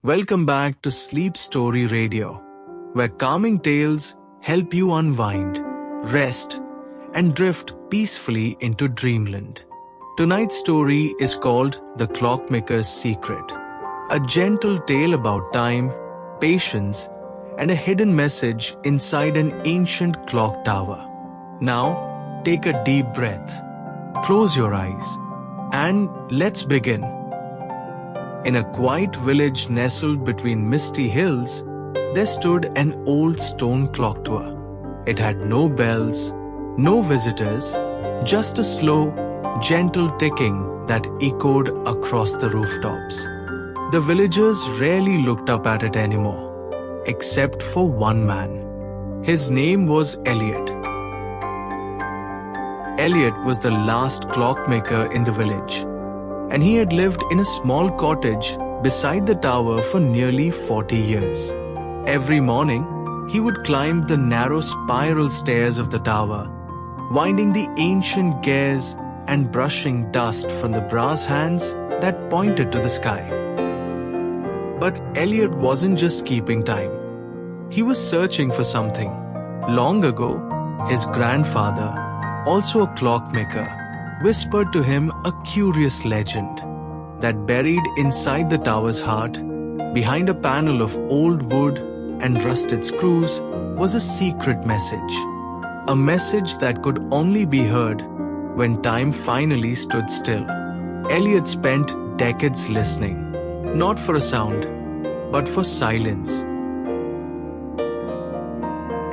Welcome back to Sleep Story Radio, where calming tales help you unwind, rest, and drift peacefully into dreamland. Tonight's story is called The Clockmaker's Secret, a gentle tale about time, patience, and a hidden message inside an ancient clock tower. Now, take a deep breath, close your eyes, and let's begin. In a quiet village nestled between misty hills, there stood an old stone clock tower. It had no bells, no visitors, just a slow, gentle ticking that echoed across the rooftops. The villagers rarely looked up at it anymore, except for one man. His name was Eliot. Eliot was the last clockmaker in the village, and he had lived in a small cottage beside the tower for nearly 40 years. Every morning, he would climb the narrow spiral stairs of the tower, winding the ancient gears and brushing dust from the brass hands that pointed to the sky. But Eliot wasn't just keeping time. He was searching for something. Long ago, his grandfather, also a clockmaker, whispered to him a curious legend that buried inside the tower's heart, behind a panel of old wood and rusted screws, was a secret message. A message that could only be heard when time finally stood still. Eliot spent decades listening, not for a sound, but for silence.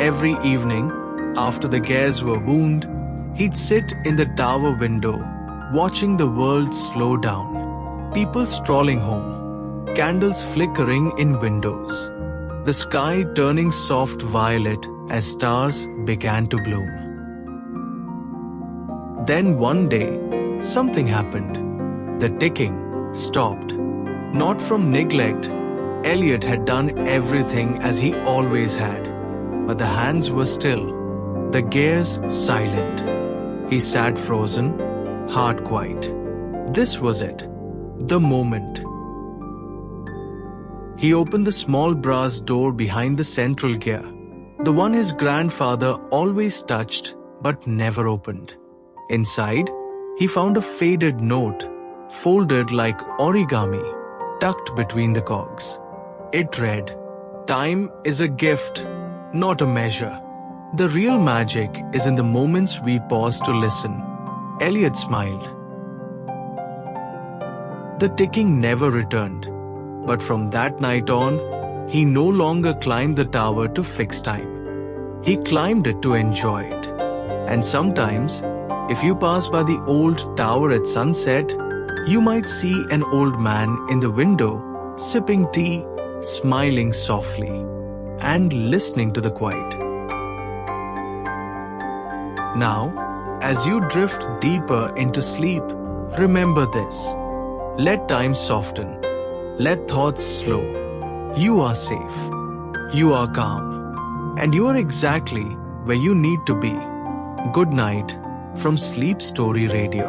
Every evening, after the gears were wound, he'd sit in the tower window, watching the world slow down. People strolling home, candles flickering in windows, the sky turning soft violet as stars began to bloom. Then one day, something happened. The ticking stopped. Not from neglect. Eliot had done everything as he always had, but the hands were still, the gears silent. He sat frozen, heart quiet. This was it, the moment. He opened the small brass door behind the central gear, the one his grandfather always touched but never opened. Inside, he found a faded note, folded like origami, tucked between the cogs. It read, "Time is a gift, not a measure. The real magic is in the moments we pause to listen." Eliot smiled. The ticking never returned, but from that night on, he no longer climbed the tower to fix time. He climbed it to enjoy it. And sometimes, if you pass by the old tower at sunset, you might see an old man in the window, sipping tea, smiling softly, and listening to the quiet. Now, as you drift deeper into sleep, remember this. Let time soften. Let thoughts slow. You are safe. You are calm. And you are exactly where you need to be. Good night from Sleep Story Radio.